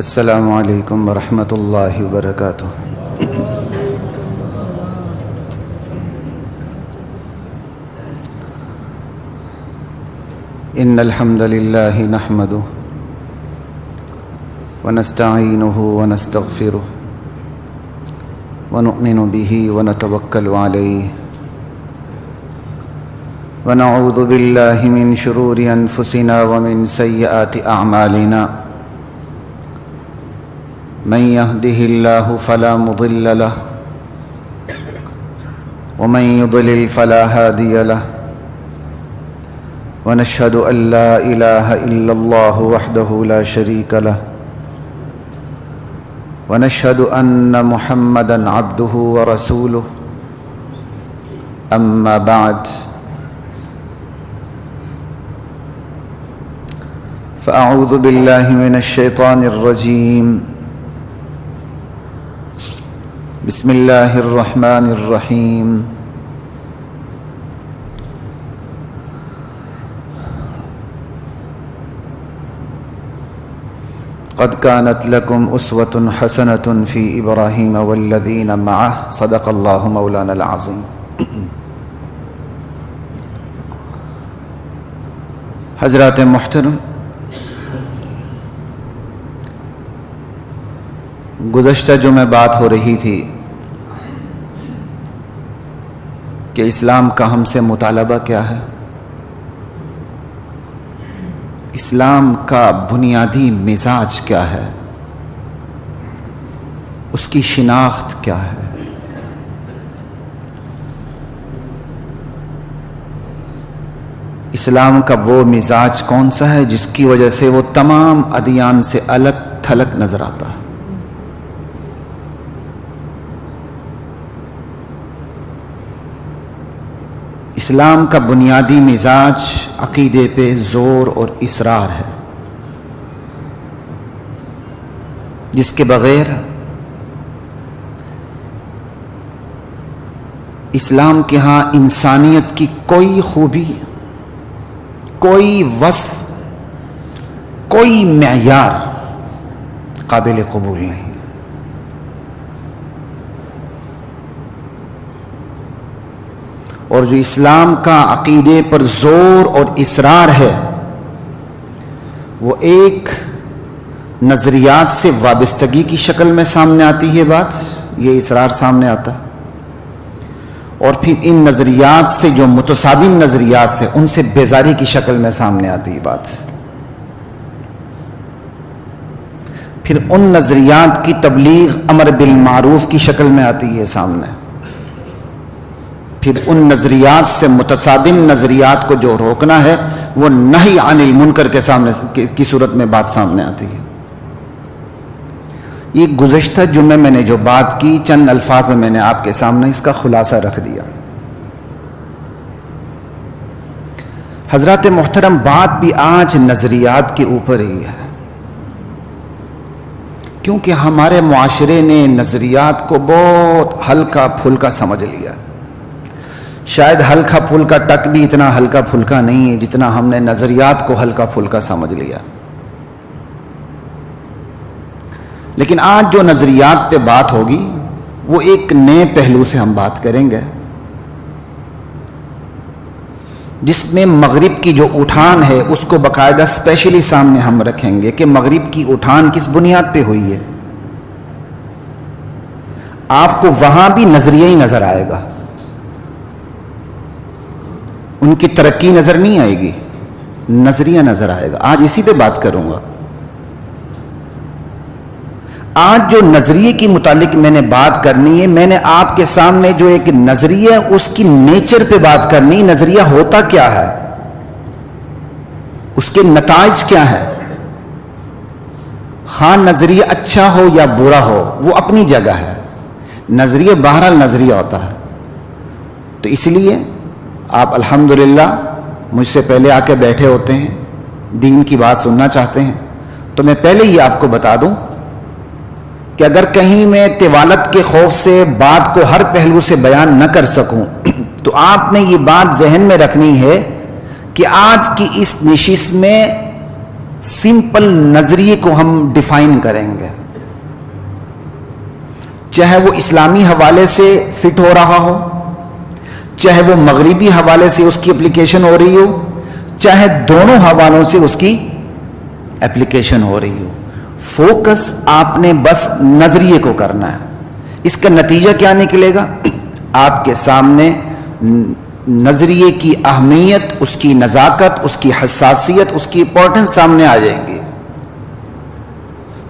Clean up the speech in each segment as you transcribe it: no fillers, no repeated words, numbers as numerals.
السلام علیکم ورحمۃ اللہ وبرکاتہ۔ ان الحمد للہ نحمدہ ونستعینہ ونستغفرہ ونؤمن بہ ونتوکل علیہ ونعوذ باللہ من شرور انفسنا ومن سیئات اعمالنا من يهده الله فلا مضل له ومن يضلل فلا هادي له ونشهد أن لا إله إلا الله وحده لا شريك له ونشهد أن محمدا عبده ورسوله أما بعد فأعوذ بالله من الشيطان الرجيم بسم اللہ الرحمن الرحیم قد كانت لكم أسوة حسنة في إبراهيم والذين معه صدق الله مولانا العظيم۔ حضرات محترم، گزشتہ جمعہ بات ہو رہی تھی کہ اسلام کا ہم سے مطالبہ کیا ہے، اسلام کا بنیادی مزاج کیا ہے، اس کی شناخت کیا ہے۔ اسلام کا وہ مزاج کون سا ہے جس کی وجہ سے وہ تمام ادیان سے الگ تھلگ نظر آتا ہے۔ اسلام کا بنیادی مزاج عقیدے پہ زور اور اصرار ہے، جس کے بغیر اسلام کے ہاں انسانیت کی کوئی خوبی، کوئی وصف، کوئی معیار قابل قبول نہیں۔ اور جو اسلام کا عقیدے پر زور اور اصرار ہے، وہ ایک نظریات سے وابستگی کی شکل میں سامنے آتی ہے بات، یہ اصرار سامنے آتا ہے، اور پھر ان نظریات سے جو متصادم نظریات سے ان سے بیزاری کی شکل میں سامنے آتی ہے بات، پھر ان نظریات کی تبلیغ امر بالمعروف کی شکل میں آتی ہے سامنے، پھر ان نظریات سے متصادم نظریات کو جو روکنا ہے وہ نہی عن المنکر کے سامنے کی صورت میں بات سامنے آتی ہے۔ یہ گزشتہ جمعے میں نے جو بات کی، چند الفاظ میں نے آپ کے سامنے اس کا خلاصہ رکھ دیا۔ حضرات محترم، بات بھی آج نظریات کے اوپر ہی ہے، کیونکہ ہمارے معاشرے نے نظریات کو بہت ہلکا پھلکا سمجھ لیا۔ شاید ہلکا پھلکا ٹک بھی اتنا ہلکا پھلکا نہیں ہے جتنا ہم نے نظریات کو ہلکا پھلکا سمجھ لیا۔ لیکن آج جو نظریات پہ بات ہوگی وہ ایک نئے پہلو سے ہم بات کریں گے، جس میں مغرب کی جو اٹھان ہے اس کو باقاعدہ اسپیشلی سامنے ہم رکھیں گے کہ مغرب کی اٹھان کس بنیاد پہ ہوئی ہے۔ آپ کو وہاں بھی نظریہ ہی نظر آئے گا، ان کی ترقی نظر نہیں آئے گی، نظریہ نظر آئے گا۔ آج اسی پہ بات کروں گا۔ آج جو نظریے کی متعلق میں نے بات کرنی ہے، میں نے آپ کے سامنے جو ایک نظریہ اس کی نیچر پہ بات کرنی، نظریہ ہوتا کیا ہے، اس کے نتائج کیا ہے۔ خواہ نظریہ اچھا ہو یا برا ہو وہ اپنی جگہ ہے، نظریہ بہرحال نظریہ ہوتا ہے۔ تو اس لیے آپ الحمدللہ مجھ سے پہلے آ کے بیٹھے ہوتے ہیں، دین کی بات سننا چاہتے ہیں، تو میں پہلے ہی آپ کو بتا دوں کہ اگر کہیں میں طوالت کے خوف سے بات کو ہر پہلو سے بیان نہ کر سکوں تو آپ نے یہ بات ذہن میں رکھنی ہے کہ آج کی اس نشست میں سمپل نظریے کو ہم ڈیفائن کریں گے، چاہے وہ اسلامی حوالے سے فٹ ہو رہا ہو، چاہے وہ مغربی حوالے سے اس کی اپلیکیشن ہو رہی ہو، چاہے دونوں حوالوں سے اس کی اپلیکیشن ہو رہی ہو، فوکس آپ نے بس نظریے کو کرنا ہے۔ اس کا نتیجہ کیا نکلے گا؟ آپ کے سامنے نظریے کی اہمیت، اس کی نزاکت، اس کی حساسیت، اس کی امپورٹنس سامنے آ جائیں گی۔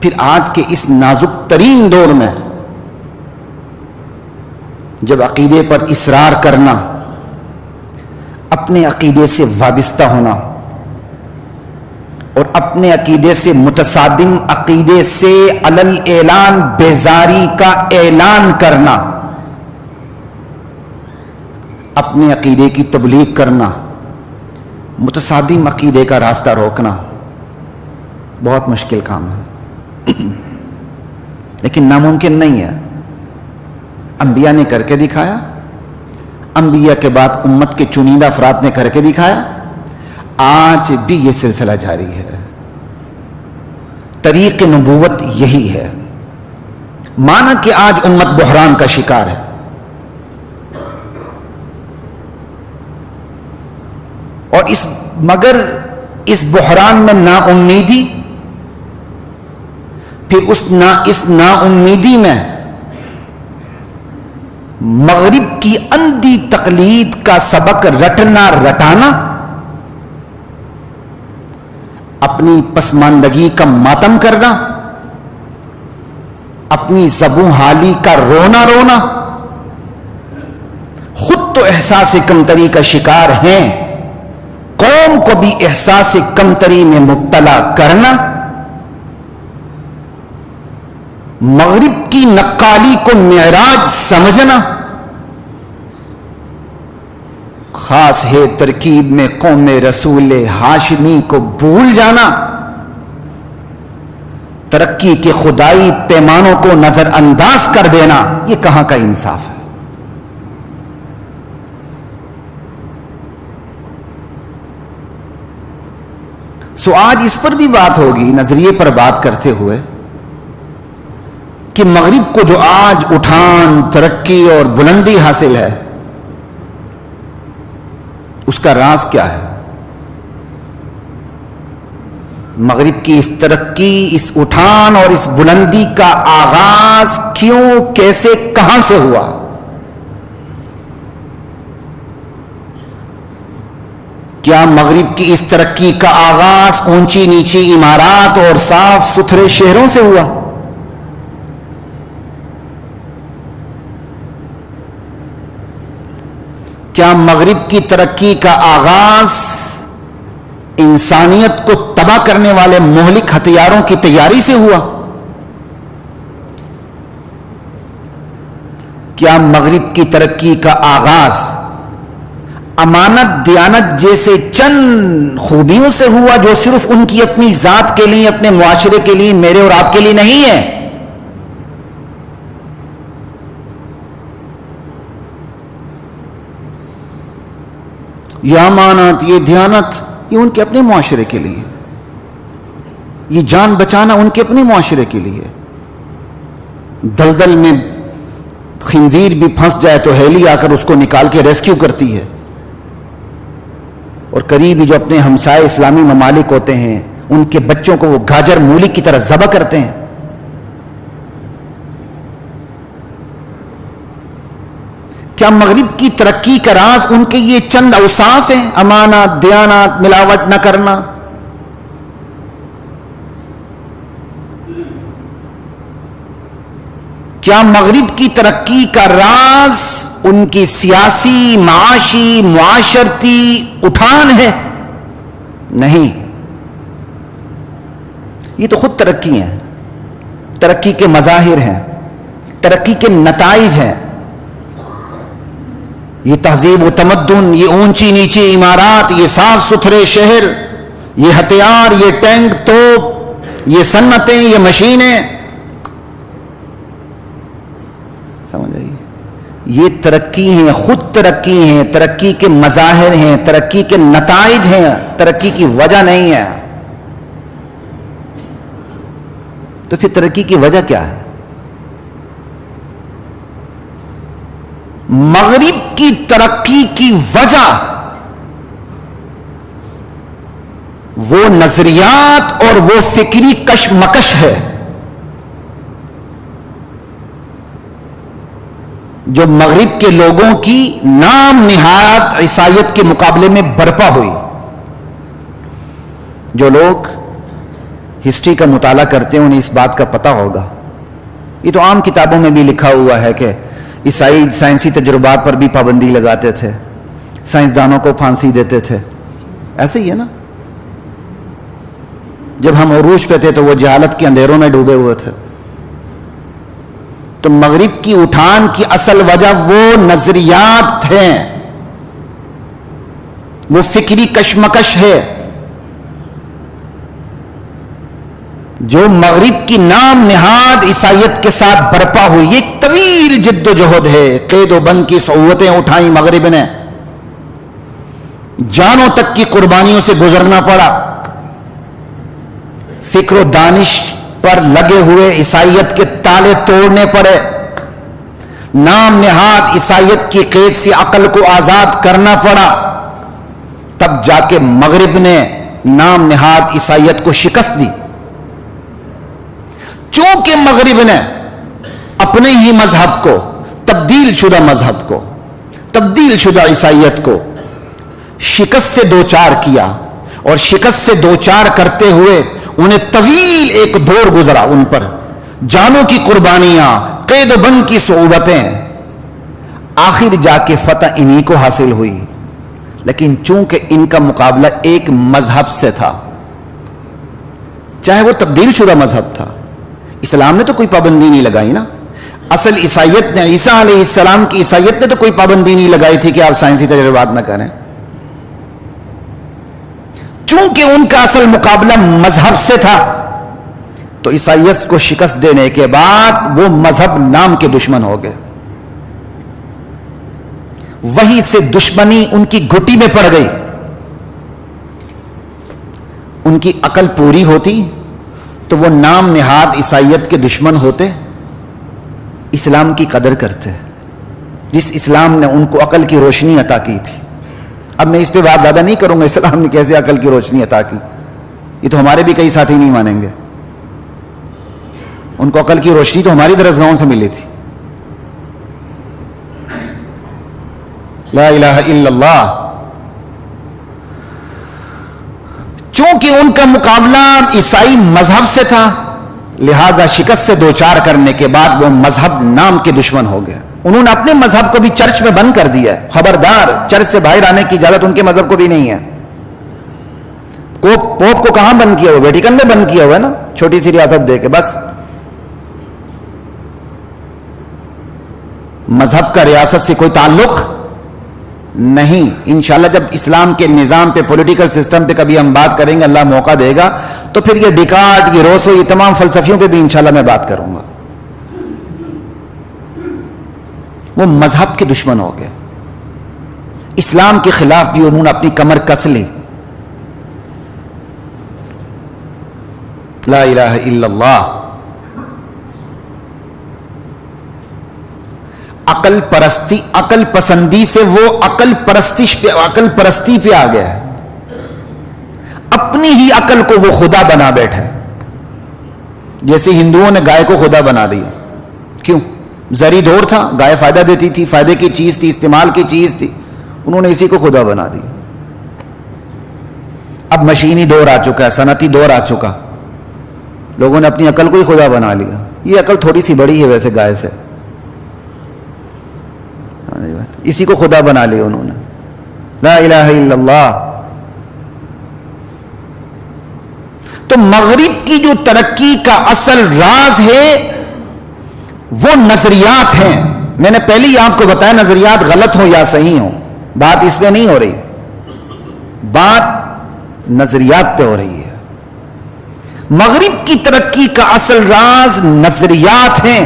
پھر آج کے اس نازک ترین دور میں جب عقیدے پر اصرار کرنا، اپنے عقیدے سے وابستہ ہونا اور اپنے عقیدے سے متصادم عقیدے سے علل اعلان بیزاری کا اعلان کرنا، اپنے عقیدے کی تبلیغ کرنا، متصادم عقیدے کا راستہ روکنا بہت مشکل کام ہے، لیکن ناممکن نہیں ہے۔ انبیاء نے کر کے دکھایا، انبیاء کے بعد امت کے چنندہ افراد نے کر کے دکھایا، آج بھی یہ سلسلہ جاری ہے۔ طریق نبوت یہی ہے۔ مانا کہ آج امت بحران کا شکار ہے، اور مگر اس بحران میں نا امیدی، پھر اس نا امیدی میں مغرب کی اندھی تقلید کا سبق رٹنا رٹانا، اپنی پسماندگی کا ماتم کرنا، اپنی زبوں حالی کا رونا رونا، خود تو احساس کمتری کا شکار ہیں، قوم کو بھی احساس کمتری میں مبتلا کرنا، مغرب کی نقالی کو معراج سمجھنا، خاص ہے ترکیب میں قوم رسول ہاشمی کو بھول جانا، ترقی کے خدائی پیمانوں کو نظر انداز کر دینا، یہ کہاں کا انصاف ہے؟ سو آج اس پر بھی بات ہوگی، نظریے پر بات کرتے ہوئے، کہ مغرب کو جو آج اٹھان، ترقی اور بلندی حاصل ہے، اس کا راز کیا ہے؟ مغرب کی اس ترقی، اس اٹھان اور اس بلندی کا آغاز کیوں، کیسے، کہاں سے ہوا؟ کیا مغرب کی اس ترقی کا آغاز اونچی نیچی عمارات اور صاف ستھرے شہروں سے ہوا؟ کیا مغرب کی ترقی کا آغاز انسانیت کو تباہ کرنے والے مہلک ہتھیاروں کی تیاری سے ہوا؟ کیا مغرب کی ترقی کا آغاز امانت، دیانت جیسے چند خوبیوں سے ہوا جو صرف ان کی اپنی ذات کے لیے، اپنے معاشرے کے لیے، میرے اور آپ کے لیے نہیں ہے؟ یہ امانت، یہ دیانت، یہ ان کے اپنے معاشرے کے لیے، یہ جان بچانا ان کے اپنے معاشرے کے لیے۔ دلدل میں خنزیر بھی پھنس جائے تو ہیلی آ کر اس کو نکال کے ریسکیو کرتی ہے، اور قریبی جو اپنے ہمسائے اسلامی ممالک ہوتے ہیں، ان کے بچوں کو وہ گاجر مولی کی طرح ذبح کرتے ہیں۔ کیا مغرب کی ترقی کا راز ان کے یہ چند اوصاف ہیں؟ امانت، دیانت، ملاوٹ نہ کرنا؟ کیا مغرب کی ترقی کا راز ان کی سیاسی، معاشی، معاشرتی اٹھان ہے؟ نہیں، یہ تو خود ترقی ہیں، ترقی کے مظاہر ہیں، ترقی کے نتائج ہیں۔ یہ تہذیب و تمدن، یہ اونچی نیچی عمارات، یہ صاف ستھرے شہر، یہ ہتھیار، یہ ٹینک، توپ، یہ صنعتیں، یہ مشینیں، سمجھ آئیے، یہ ترقی ہیں، خود ترقی ہیں، ترقی کے مظاہر ہیں، ترقی کے نتائج ہیں، ترقی کی وجہ نہیں ہے۔ تو پھر ترقی کی وجہ کیا ہے؟ مغرب کی ترقی کی وجہ وہ نظریات اور وہ فکری کشمکش ہے جو مغرب کے لوگوں کی نام نہاد عیسائیت کے مقابلے میں برپا ہوئی. جو لوگ ہسٹری کا مطالعہ کرتے ہیں انہیں اس بات کا پتہ ہوگا. یہ تو عام کتابوں میں بھی لکھا ہوا ہے کہ عیسائی سائنسی تجربات پر بھی پابندی لگاتے تھے, سائنسدانوں کو پھانسی دیتے تھے. ایسے ہی ہے نا, جب ہم عروج پہ تھے تو وہ جہالت کے اندھیروں میں ڈوبے ہوئے تھے. تو مغرب کی اٹھان کی اصل وجہ وہ نظریات ہیں, وہ فکری کشمکش ہے جو مغرب کی نام نہاد عیسائیت کے ساتھ برپا ہوئی. یہ ایک طویل جد و جہد ہے. قید و بند کی صعوبتیں اٹھائیں مغرب نے, جانوں تک کی قربانیوں سے گزرنا پڑا, فکر و دانش پر لگے ہوئے عیسائیت کے تالے توڑنے پڑے, نام نہاد عیسائیت کی قید سے عقل کو آزاد کرنا پڑا. تب جا کے مغرب نے نام نہاد عیسائیت کو شکست دی. چونکہ مغرب نے اپنے ہی مذہب کو, تبدیل شدہ مذہب کو, تبدیل شدہ عیسائیت کو شکست سے دوچار کیا, اور شکست سے دوچار کرتے ہوئے انہیں طویل ایک دور گزرا, ان پر جانوں کی قربانیاں, قید و بند کی صعوبتیں, آخر جا کے فتح انہی کو حاصل ہوئی. لیکن چونکہ ان کا مقابلہ ایک مذہب سے تھا, چاہے وہ تبدیل شدہ مذہب تھا, اسلام نے تو کوئی پابندی نہیں لگائی نا. اصل عیسائیت نے, عیسیٰ علیہ السلام کی عیسائیت نے تو کوئی پابندی نہیں لگائی تھی کہ آپ سائنسی تجربات نہ کریں. چونکہ ان کا اصل مقابلہ مذہب سے تھا تو عیسائیت کو شکست دینے کے بعد وہ مذہب نام کے دشمن ہو گئے. وہی سے دشمنی ان کی گھٹی میں پڑ گئی. ان کی عقل پوری ہوتی تو وہ نام نہاد عیسائیت کے دشمن ہوتے, اسلام کی قدر کرتے, جس اسلام نے ان کو عقل کی روشنی عطا کی تھی. اب میں اس پہ بات زیادہ نہیں کروں گا اسلام نے کیسے عقل کی روشنی عطا کی, یہ تو ہمارے بھی کئی ساتھی نہیں مانیں گے. ان کو عقل کی روشنی تو ہماری درسگاہوں سے ملی تھی. لا الہ الا اللہ. چونکہ ان کا مقابلہ عیسائی مذہب سے تھا, لہذا شکست سے دوچار کرنے کے بعد وہ مذہب نام کے دشمن ہو گئے. انہوں نے اپنے مذہب کو بھی چرچ میں بند کر دیا ہے. خبردار, چرچ سے باہر آنے کی اجازت ان کے مذہب کو بھی نہیں ہے. پوپ کو کہاں بند کیا ہوا؟ ویٹیکن میں بند کیا ہوا ہے نا, چھوٹی سی ریاست دے کے. بس مذہب کا ریاست سے کوئی تعلق نہیں. انشاءاللہ جب اسلام کے نظام پہ, پولیٹیکل سسٹم پہ کبھی ہم بات کریں گے, اللہ موقع دے گا, تو پھر یہ ڈیکارٹ, یہ روسو, یہ تمام فلسفیوں پہ بھی انشاءاللہ میں بات کروں گا. وہ مذہب کے دشمن ہو گئے. اسلام کے خلاف بھی انہوں نے اپنی کمر کس لی. لا الہ الا اللہ. عقل پرستی, عقل پسندی سے وہ عقل پرستی پہ آ گیا ہے. اپنی ہی عقل کو وہ خدا بنا بیٹھے, جیسے ہندوؤں نے گائے کو خدا بنا دیا. کیوں؟ زری دور تھا, گائے فائدہ دیتی تھی, فائدے کی چیز تھی, استعمال کی چیز تھی, انہوں نے اسی کو خدا بنا دیا. اب مشینی دور آ چکا ہے, صنعتی دور آ چکا, لوگوں نے اپنی عقل کو ہی خدا بنا لیا. یہ عقل تھوڑی سی بڑی ہے ویسے گائے سے, اسی کو خدا بنا لیا انہوں نے. لا الہ الا اللہ. تو مغرب کی جو ترقی کا اصل راز ہے وہ نظریات ہیں. میں نے پہلے ہی آپ کو بتایا نظریات غلط ہو یا صحیح ہو, بات اس پہ نہیں ہو رہی, بات نظریات پہ ہو رہی ہے. مغرب کی ترقی کا اصل راز نظریات ہیں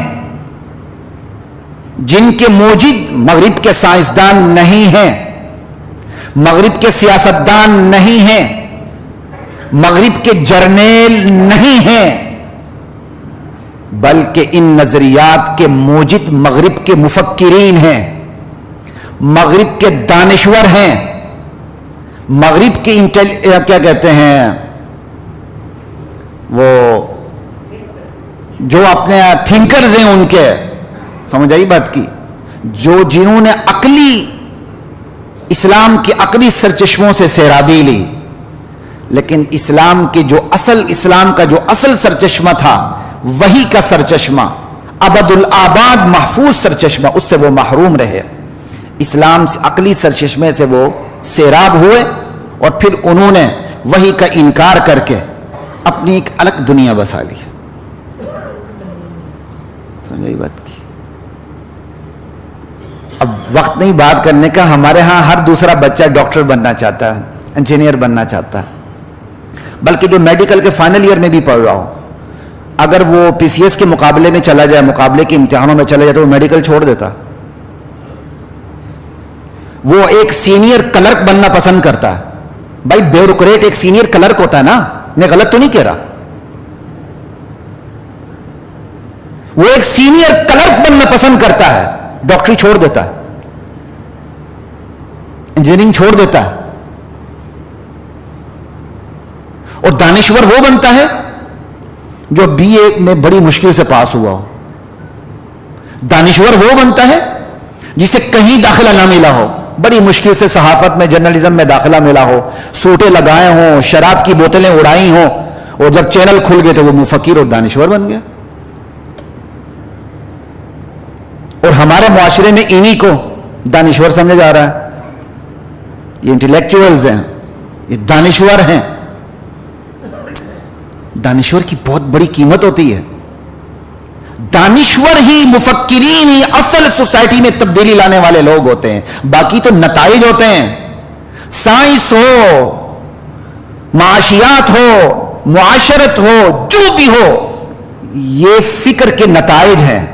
جن کے موجد مغرب کے سائنسدان نہیں ہیں, مغرب کے سیاستدان نہیں ہیں, مغرب کے جرنیل نہیں ہیں, بلکہ ان نظریات کے موجد مغرب کے مفکرین ہیں، مغرب کے دانشور ہیں، مغرب کے کیا کہتے ہیں وہ جو اپنے تھنکرز ہیں، ان کے سمجھ آئی بات کی، جنہوں نے اسلام کے عقلی سرچشموں سے سیرابی لی، لیکن اسلام کا جو اصل سرچشمہ تھا، وہی کا سرچشمہ ابد الآباد محفوظ سرچشمہ، اس سے وہ محروم رہے، اسلام سے عقلی سرچشمے سے وہ سیراب ہوئے، اور پھر انہوں نے وہی کا انکار کر کے اپنی ایک الگ دنیا بسا لی. سمجھ آئی بات کی؟ اب وقت نہیں بات کرنے کا. ہمارے ہاں ہر دوسرا بچہ ڈاکٹر بننا چاہتا ہے، انجینئر بننا چاہتا ہے، بلکہ جو میڈیکل کے فائنل ایئر میں بھی پڑھ رہا ہو، اگر وہ پی سی ایس کے مقابلے میں چلا جائے، مقابلے کے امتحانوں میں چلا جائے، تو وہ میڈیکل چھوڑ دیتا. وہ ایک سینئر کلرک بننا پسند کرتا ہے. بھائی بیوروکریٹ ایک سینئر کلرک ہوتا ہے نا، میں غلط تو نہیں کہہ رہا. وہ ایک سینئر کلرک بننا پسند کرتا ہے، ڈاکٹری چھوڑ دیتا ہے، انجینئرنگ چھوڑ دیتا ہے. اور دانشور وہ بنتا ہے جو بی اے میں بڑی مشکل سے پاس ہوا ہو. دانشور وہ بنتا ہے جسے کہیں داخلہ نہ ملا ہو، بڑی مشکل سے صحافت میں، جرنلزم میں داخلہ ملا ہو، سوٹے لگائے ہوں، شراب کی بوتلیں اڑائی ہوں، اور جب چینل کھل گئے تو وہ مفکر اور دانشور بن گیا. اور ہمارے معاشرے میں انہی کو دانشور سمجھا جا رہا ہے. یہ انٹلیکچوئلز ہیں، یہ دانشور ہیں. دانشور کی بہت بڑی قیمت ہوتی ہے. دانشور ہی، مفکرین ہی اصل سوسائٹی میں تبدیلی لانے والے لوگ ہوتے ہیں. باقی تو نتائج ہوتے ہیں. سائنس ہو، معاشیات ہو، معاشرت ہو، جو بھی ہو، یہ فکر کے نتائج ہیں.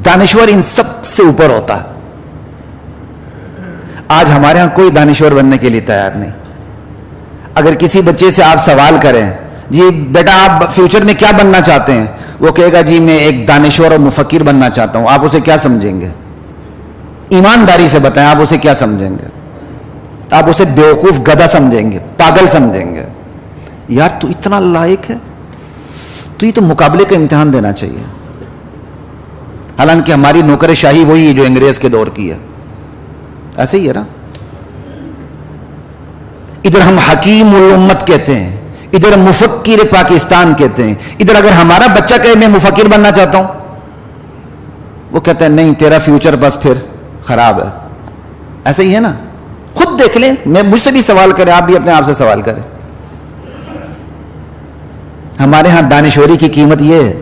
دانشور ان سب سے اوپر ہوتا ہے. آج ہمارے ہاں کوئی دانشور بننے کے لیے تیار نہیں. اگر کسی بچے سے آپ سوال کریں، جی بیٹا آپ فیوچر میں کیا بننا چاہتے ہیں، وہ کہے گا جی میں ایک دانشور اور مفکر بننا چاہتا ہوں، آپ اسے کیا سمجھیں گے؟ ایمانداری سے بتائیں، آپ اسے کیا سمجھیں گے؟ آپ اسے بیوقوف گدھا سمجھیں گے، پاگل سمجھیں گے. یار تو اتنا لائق ہے، تو یہ تو مقابلے کا امتحان دینا چاہیے. حالانکہ ہماری نوکر شاہی وہی ہے جو انگریز کے دور کی ہے. ایسے ہی ہے نا. ادھر ہم حکیم الامت کہتے ہیں، ادھر مفکر پاکستان کہتے ہیں. ادھر اگر ہمارا بچہ کہے میں مفکر بننا چاہتا ہوں، وہ کہتے ہیں نہیں تیرا فیوچر بس پھر خراب ہے. ایسے ہی ہے نا. خود دیکھ لیں، مجھ سے بھی سوال کریں، آپ بھی اپنے آپ سے سوال کریں. ہمارے ہاں دانشوری کی قیمت یہ ہے.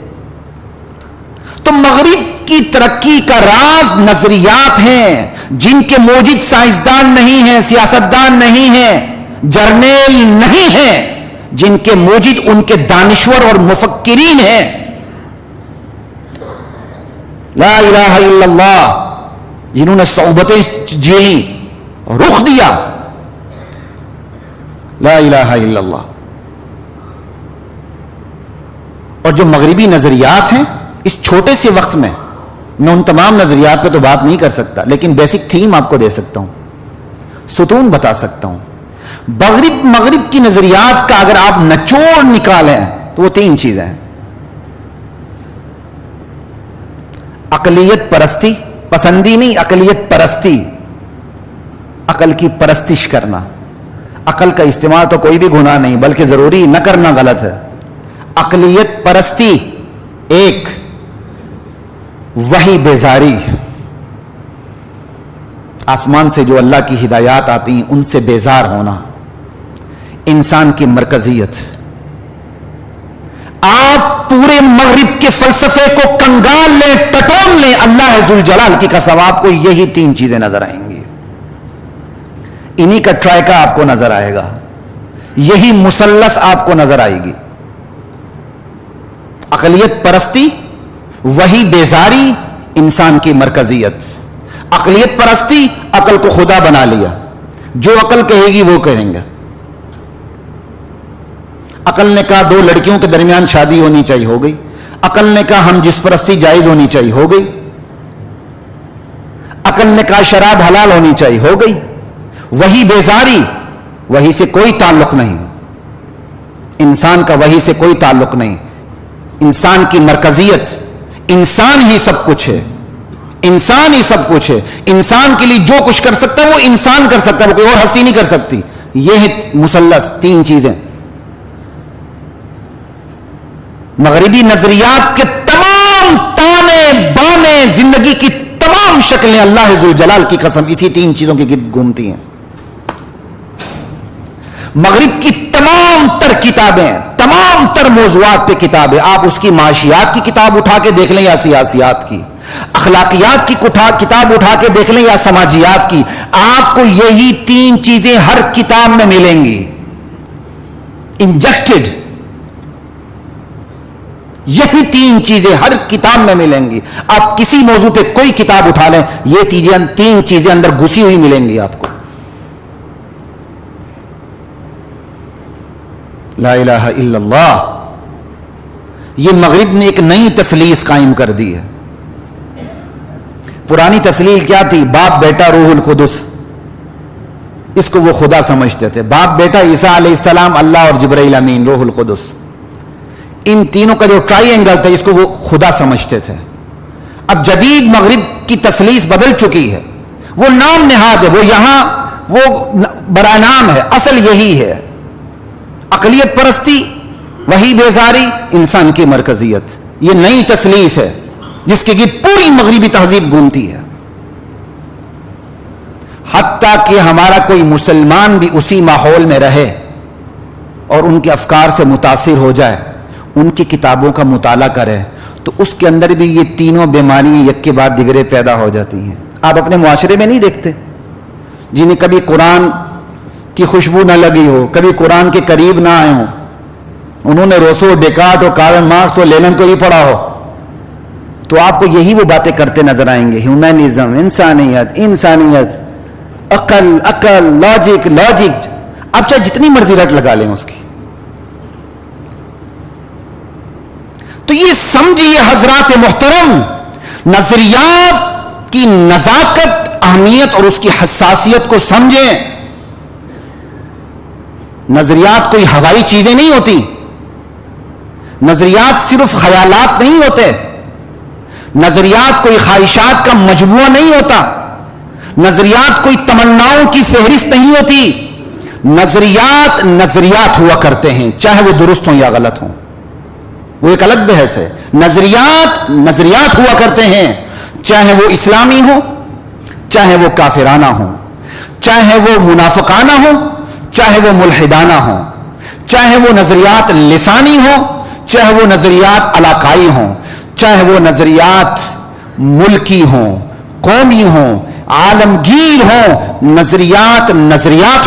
تو مغرب کی ترقی کا راز نظریات ہیں، جن کے موجد سائنسدان نہیں ہیں، سیاستدان نہیں ہیں، جرنیل نہیں ہیں، جن کے موجد ان کے دانشور اور مفکرین ہیں. لا الہ الا اللہ، جنہوں نے صعوبتیں جھیلی، رخ دیا. لا الہ الا اللہ. اور جو مغربی نظریات ہیں، اس چھوٹے سے وقت میں ان تمام نظریات پہ تو بات نہیں کر سکتا، لیکن بیسک تھیم آپ کو دے سکتا ہوں، ستون بتا سکتا ہوں. مغرب کی نظریات کا اگر آپ نچوڑ نکالیں تو وہ 3 چیزیں ہیں. عقلیت پرستی، پسندی نہیں، عقلیت پرستی، عقل کی پرستش کرنا. عقل کا استعمال تو کوئی بھی گناہ نہیں، بلکہ ضروری نہ کرنا غلط ہے. عقلیت پرستی ایک، وحی بیزاری، آسمان سے جو اللہ کی ہدایات آتی ہیں ان سے بیزار ہونا. انسان کی مرکزیت. آپ پورے مغرب کے فلسفے کو کنگال لیں، ٹٹول لیں، اللہ ذوالجلال کی قسم آپ کو یہی 3 چیزیں نظر آئیں گی. انہی کا ٹرائکا آپ کو نظر آئے گا، یہی مثلث آپ کو نظر آئے گی. عقلیت پرستی، وہی بیزاری، انسان کی مرکزیت. عقلیت پرستی، عقل کو خدا بنا لیا، جو عقل کہے گی وہ کہیں گے. عقل نے کہا 2 لڑکیوں کے درمیان شادی ہونی چاہیے، ہو گئی. عقل نے کہا ہم جس پرستی جائز ہونی چاہیے، ہو گئی. عقل نے کہا شراب حلال ہونی چاہیے، ہو گئی. وحی بیزاری، وحی سے کوئی تعلق نہیں. انسان کا وحی سے کوئی تعلق نہیں. انسان کی مرکزیت، انسان ہی سب کچھ ہے، انسان ہی سب کچھ ہے. انسان کے لیے جو کچھ کر سکتا ہے وہ انسان کر سکتا ہے، وہ کوئی اور ہستی نہیں کر سکتی. یہ ہے مثلث، تین چیزیں. مغربی نظریات کے تمام تانے بانے، زندگی کی تمام شکلیں اللہ ذوالجلال کی قسم اسی تین چیزوں کے گرد گھومتی ہیں. مغرب کی تمام تر کتابیں، تمام تر موضوعات پہ کتابیں، آپ اس کی معاشیات کی کتاب اٹھا کے دیکھ لیں یا سیاسیات کی، اخلاقیات کی کتاب اٹھا کے دیکھ لیں یا سماجیات کی، آپ کو یہی تین چیزیں ہر کتاب میں ملیں گی انجیکٹڈ. یہی تین چیزیں ہر کتاب میں ملیں گی. آپ کسی موضوع پہ کوئی کتاب اٹھا لیں، یہ تین چیزیں اندر گھسی ہوئی ملیں گی آپ کو. لا الہ الا اللہ. یہ مغرب نے ایک نئی تسلیث قائم کر دی ہے. پرانی تسلیل کیا تھی؟ باپ بیٹا روح القدس، اس کو وہ خدا سمجھتے تھے. باپ بیٹا عیسیٰ علیہ السلام، اللہ اور جبرائیل امین روح القدس، ان تینوں کا جو ٹرائی اینگل تھا اس کو وہ خدا سمجھتے تھے. اب جدید مغرب کی تسلیث بدل چکی ہے. وہ نام نہاد ہے، وہ یہاں وہ برا نام ہے، اصل یہی ہے. عقلیت پرستی، وحی بیزاری، انسان کی مرکزیت. یہ نئی تسلیث ہے جس کے گرد پوری مغربی تہذیب گھومتی ہے. حتیٰ کہ ہمارا کوئی مسلمان بھی اسی ماحول میں رہے اور ان کے افکار سے متاثر ہو جائے، ان کی کتابوں کا مطالعہ کرے، تو اس کے اندر بھی یہ تینوں بیماریاں یک کے بعد دیگرے پیدا ہو جاتی ہیں. آپ اپنے معاشرے میں نہیں دیکھتے جنہیں کبھی قرآن کی خوشبو نہ لگی ہو، کبھی قرآن کے قریب نہ آئے ہوں، انہوں نے روسو، ڈیکارٹ اور کارل مارکس اور لینن کو ہی پڑھا ہو، تو آپ کو یہی وہ باتیں کرتے نظر آئیں گے. ہیومنزم، انسانیت، عقل، لاجک. آپ چاہے جتنی مرضی رٹ لگا لیں اس کی. تو یہ سمجھیے حضرات محترم، نظریات کی نزاکت، اہمیت اور اس کی حساسیت کو سمجھیں. نظریات کوئی ہوائی چیزیں نہیں ہوتی. نظریات صرف خیالات نہیں ہوتے. نظریات کوئی خواہشات کا مجموعہ نہیں ہوتا. نظریات کوئی تمناؤں کی فہرست نہیں ہوتی. نظریات ہوا کرتے ہیں، چاہے وہ درست ہوں یا غلط ہوں، وہ ایک الگ بحث ہے. نظریات ہوا کرتے ہیں، چاہے وہ اسلامی ہو، چاہے وہ کافرانہ ہو، چاہے وہ منافقانہ ہو، چاہے وہ ملحدانہ ہو، چاہے وہ نظریات لسانی ہو، چاہے وہ نظریات علاقائی ہوں، چاہے وہ نظریات ملکی ہوں، قومی ہوں، عالمگیر ہوں. نظریات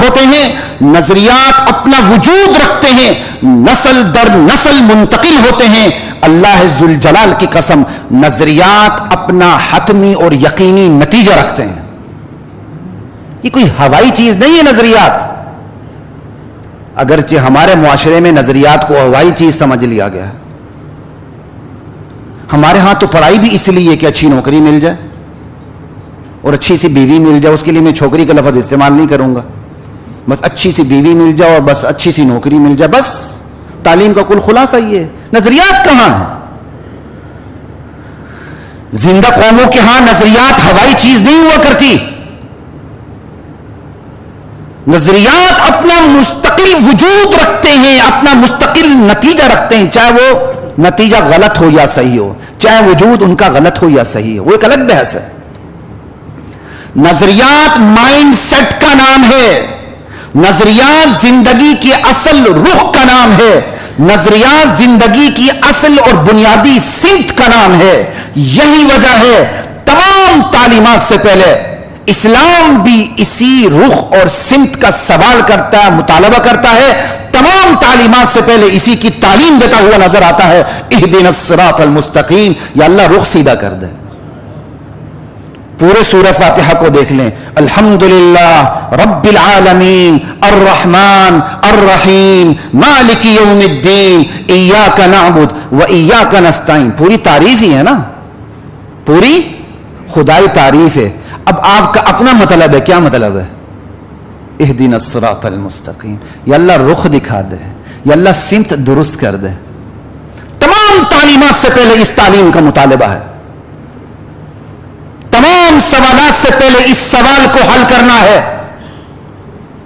ہوتے ہیں. نظریات اپنا وجود رکھتے ہیں، نسل در نسل منتقل ہوتے ہیں. اللہ ذوالجلال کی قسم، نظریات اپنا حتمی اور یقینی نتیجہ رکھتے ہیں. یہ کوئی ہوائی چیز نہیں ہے نظریات. اگرچہ ہمارے معاشرے میں نظریات کو ہوائی چیز سمجھ لیا گیا ہے. ہمارے ہاں تو پڑھائی بھی اس لیے کہ اچھی نوکری مل جائے اور اچھی سی بیوی مل جائے. اس کے لیے میں چھوکری کا لفظ استعمال نہیں کروں گا. بس اچھی سی بیوی مل جائے اور بس اچھی سی نوکری مل جائے. بس تعلیم کا کل خلاصہ یہ ہے. نظریات کہاں ہیں؟ زندہ قوموں کے ہاں نظریات ہوائی چیز نہیں ہوا کرتی. نظریات اپنا مستقل وجود رکھتے ہیں، اپنا مستقل نتیجہ رکھتے ہیں، چاہے وہ نتیجہ غلط ہو یا صحیح ہو، چاہے وجود ان کا غلط ہو یا صحیح ہو. وہ ایک الگ بحث ہے. نظریات مائنڈ سیٹ کا نام ہے. نظریات زندگی کے اصل رخ کا نام ہے. نظریات زندگی کی اصل اور بنیادی سمت کا نام ہے. یہی وجہ ہے تمام تعلیمات سے پہلے اسلام بھی اسی رخ اور سمت کا سوال کرتا ہے، مطالبہ کرتا ہے. تمام تعلیمات سے پہلے اسی کی تعلیم دیتا ہوا نظر آتا ہے. اہدنا الصراط المستقیم، یا اللہ رخ سیدھا کر دے. پورے سورہ فاتحہ کو دیکھ لیں، الحمدللہ رب العالمین الرحمن الرحیم مالک یوم الدین ایاک نعبد و ایاک نستعین، پوری تعریف ہی ہے نا، پوری خدائی تعریف ہے. اب آپ کا اپنا مطلب ہے، کیا مطلب ہے؟ اہدنا الصراط المستقیم، یا اللہ رخ دکھا دے، یا اللہ سمت درست کر دے. تمام تعلیمات سے پہلے اس تعلیم کا مطالبہ ہے، تمام سوالات سے پہلے اس سوال کو حل کرنا ہے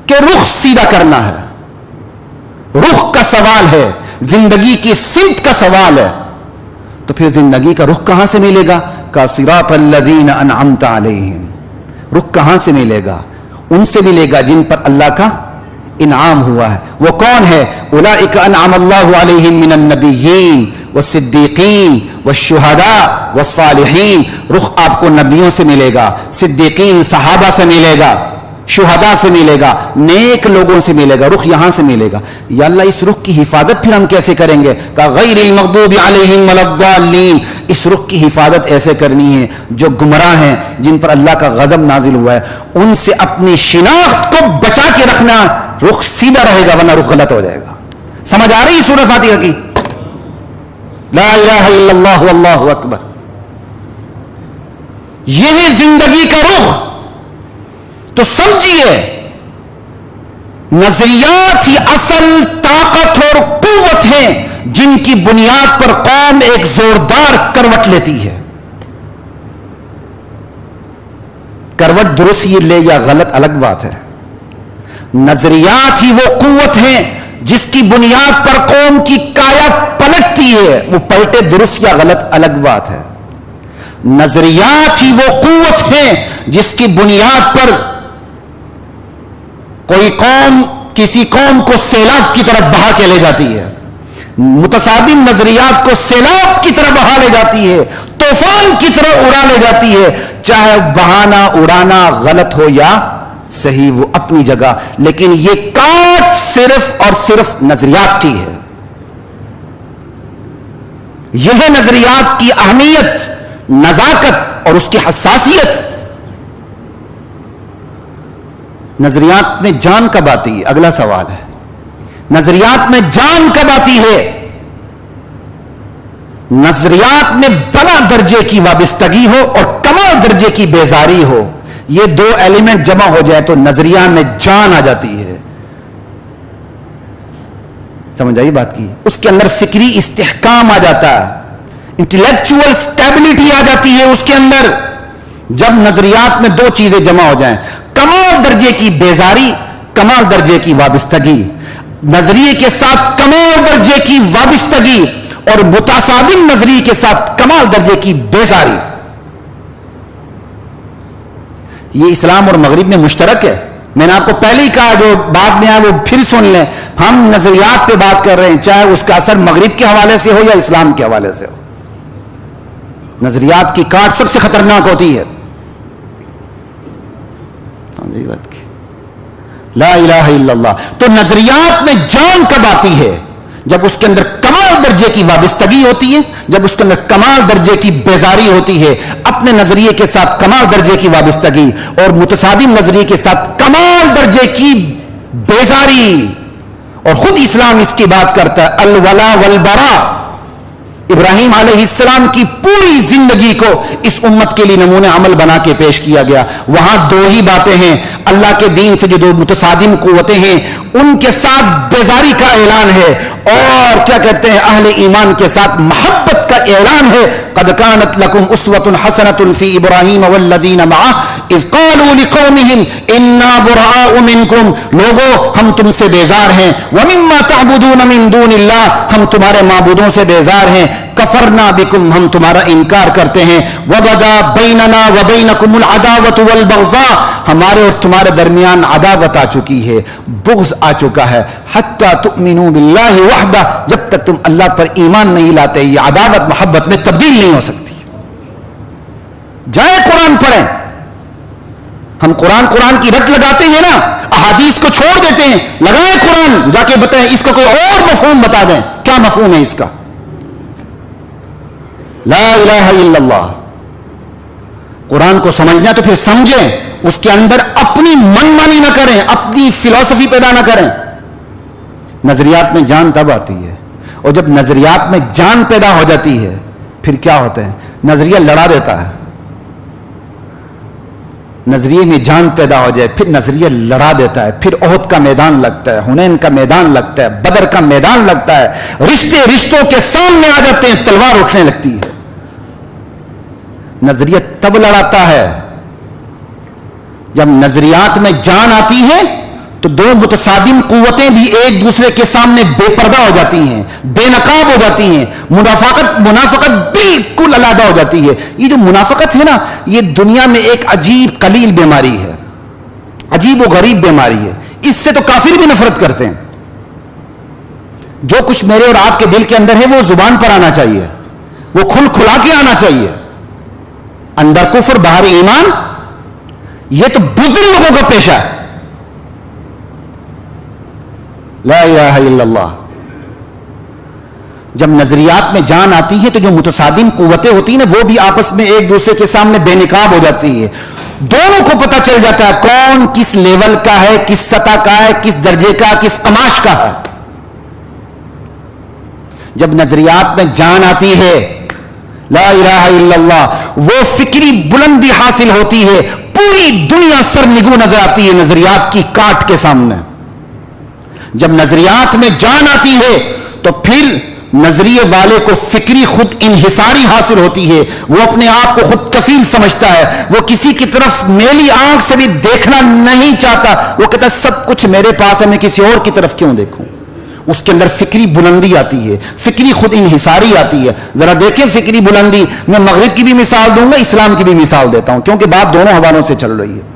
کہ رخ سیدھا کرنا ہے. رخ کا سوال ہے، زندگی کی سمت کا سوال ہے. تو پھر زندگی کا رخ کہاں سے ملے گا؟ کا صراط الذین انعمت علیہم، رخ کہاں سے ملے گا؟ ان سے ملے گا جن پر اللہ کا انعام ہوا ہے. وہ کون ہے؟ اولئک انعم اللہ علیہم من النبیین والصدیقین والشہداء والصالحین. رخ آپ کو نبیوں سے ملے گا، صدیقین صحابہ سے ملے گا، شہداء سے ملے گا، نیک لوگوں سے ملے گا. رخ یہاں سے ملے گا. یا اللہ اس رخ کی حفاظت پھر ہم کیسے کریں گے؟ کہ غیر المغضوب علیہم ولا الضالین، اس رخ کی حفاظت ایسے کرنی ہے جو گمراہ ہیں، جن پر اللہ کا غضب نازل ہوا ہے، ان سے اپنی شناخت کو بچا کے رکھنا. رخ سیدھا رہے گا ورنہ رخ غلط ہو جائے گا. سمجھ آ رہی ہے سورہ فاتحہ کی؟ لا الہ الا اللہ واللہ اکبر. یہ ہے زندگی کا رخ. تو سمجھیے نظریات ہی اصل طاقت اور قوت ہیں جن کی بنیاد پر قوم ایک زوردار کروٹ لیتی ہے. کروٹ درست یہ لے یا غلط الگ بات ہے. نظریات ہی وہ قوت ہیں جس کی بنیاد پر قوم کی کایا پلٹتی ہے. وہ پلٹے درست یا غلط الگ بات ہے. نظریات ہی وہ قوت ہیں جس کی بنیاد پر کوئی قوم کسی قوم کو سیلاب کی طرف بہا کے لے جاتی ہے. متصادم نظریات کو سیلاب کی طرح بہا لے جاتی ہے، طوفان کی طرح اڑا لے جاتی ہے. چاہے بہانا اڑانا غلط ہو یا صحیح، وہ اپنی جگہ. لیکن یہ کاٹ صرف اور صرف نظریات کی ہے. یہ ہے نظریات کی اہمیت، نزاکت اور اس کی حساسیت. نظریات میں جان کب آتی ہے؟ اگلا سوال ہے. نظریات میں جان کب آتی ہے؟ نظریات میں بڑا درجے کی وابستگی ہو اور کمال درجے کی بیزاری ہو. یہ دو ایلیمنٹ جمع ہو جائے تو نظریہ میں جان آ جاتی ہے. سمجھ آئی بات کی؟ اس کے اندر فکری استحکام آ جاتا ہے، انٹلیکچوئل سٹیبلٹی آ جاتی ہے اس کے اندر. جب نظریات میں دو چیزیں جمع ہو جائیں، کمال درجے کی بیزاری، کمال درجے کی وابستگی، نظریے کے ساتھ کمال درجے کی وابستگی اور متصادم نظریے کے ساتھ کمال درجے کی بیزاری، یہ اسلام اور مغرب میں مشترک ہے. میں نے آپ کو پہلے ہی کہا، جو بعد میں آئے وہ پھر سن لیں. ہم نظریات پہ بات کر رہے ہیں، چاہے اس کا اثر مغرب کے حوالے سے ہو یا اسلام کے حوالے سے ہو. نظریات کی کاٹ سب سے خطرناک ہوتی ہے. لا الہ الا اللہ. تو نظریات میں جان کب آتی ہے؟ جب اس کے اندر کمال درجے کی وابستگی ہوتی ہے، جب اس کے اندر کمال درجے کی بیزاری ہوتی ہے. اپنے نظریے کے ساتھ کمال درجے کی وابستگی اور متصادم نظریے کے ساتھ کمال درجے کی بیزاری. اور خود اسلام اس کی بات کرتا ہے، الولا والبرا. ابراہیم علیہ السلام کی پوری زندگی کو اس امت کے لیے نمونہ عمل بنا کے پیش کیا گیا. وہاں دو ہی باتیں ہیں، اللہ کے دین سے جو دو متصادم قوتیں ہیں ان کے ساتھ بیزاری کا اعلان ہے، اور کیا کہتے ہیں اہل ایمان کے ساتھ محبت کا اعلان ہے. قد كانت لكم اسوة حسنة في ابراہیم والذین معه اذ قالوا لقومهم انا براء منكم. لوگوں ہم تم سے بیزار ہیں، ومما تعبدون من دون اللہ، ہم تمہارے معبودوں سے بیزار ہیں. کفرنا بکم، ہم تمہارا انکار کرتے ہیں. وبدا بیننا وبینکم العداوۃ والبغضاء، ہمارے اور تمہارے درمیان عداوت آ چکی ہے، بغض آ چکا ہے. حتی تؤمنوا باللہ وحدہ، جب تک تم اللہ پر ایمان نہیں لاتے یہ عداوت محبت میں تبدیل نہیں ہو سکتی. جائیں قرآن پڑھیں. ہم قرآن کی رٹ لگاتے ہیں نا، احادیث کو چھوڑ دیتے ہیں. لگائیں قرآن، جا کے بتائیں اس کو کوئی اور مفہوم بتا دیں. کیا مفہوم ہے اس کا؟ لا الہ الا اللہ. قرآن کو سمجھنا ہے تو پھر سمجھیں، اس کے اندر اپنی من مانی نہ کریں، اپنی فلسفی پیدا نہ کریں. نظریات میں جان تب آتی ہے، اور جب نظریات میں جان پیدا ہو جاتی ہے پھر کیا ہوتا ہے؟ نظریہ لڑا دیتا ہے. نظریے میں جان پیدا ہو جائے پھر نظریہ لڑا دیتا ہے. پھر احد کا میدان لگتا ہے، حنین کا میدان لگتا ہے، بدر کا میدان لگتا ہے، رشتے رشتوں کے سامنے آ جاتے ہیں، تلوار اٹھنے لگتی ہے. نظریہ تب لڑاتا ہے جب نظریات میں جان آتی ہے تو دو متصادم قوتیں بھی ایک دوسرے کے سامنے بے پردہ ہو جاتی ہیں، بے نقاب ہو جاتی ہیں. منافقت بالکل علیحدہ ہو جاتی ہے. یہ جو منافقت ہے نا، یہ دنیا میں ایک عجیب قلیل بیماری ہے، عجیب و غریب بیماری ہے. اس سے تو کافر بھی نفرت کرتے ہیں. جو کچھ میرے اور آپ کے دل کے اندر ہے وہ زبان پر آنا چاہیے، وہ کھل کھلا کے آنا چاہیے. اندر کفر باہر ایمان، یہ تو بزدل لوگوں کا پیشہ ہے. لا الہ الا اللہ. جب نظریات میں جان آتی ہے تو جو متصادم قوتیں ہوتی ہیں نا، وہ بھی آپس میں ایک دوسرے کے سامنے بے نقاب ہو جاتی ہے. دونوں کو پتہ چل جاتا ہے کون کس لیول کا ہے، کس سطح کا ہے، کس درجے کا، کس قماش کا ہے. جب نظریات میں جان آتی ہے، لا الہ الا اللہ، وہ فکری بلندی حاصل ہوتی ہے. پوری دنیا سر نگو نظر آتی ہے نظریات کی کاٹ کے سامنے. جب نظریات میں جان آتی ہے تو پھر نظریے والے کو فکری خود انحصاری حاصل ہوتی ہے. وہ اپنے آپ کو خود کفیل سمجھتا ہے، وہ کسی کی طرف میلی آنکھ سے بھی دیکھنا نہیں چاہتا. وہ کہتا ہے سب کچھ میرے پاس ہے، میں کسی اور کی طرف کیوں دیکھوں. اس کے اندر فکری بلندی آتی ہے، فکری خود انحصاری آتی ہے. ذرا دیکھیں فکری بلندی. میں مغرب کی بھی مثال دوں گا، اسلام کی بھی مثال دیتا ہوں، کیونکہ بات دونوں حوالوں سے چل رہی ہے.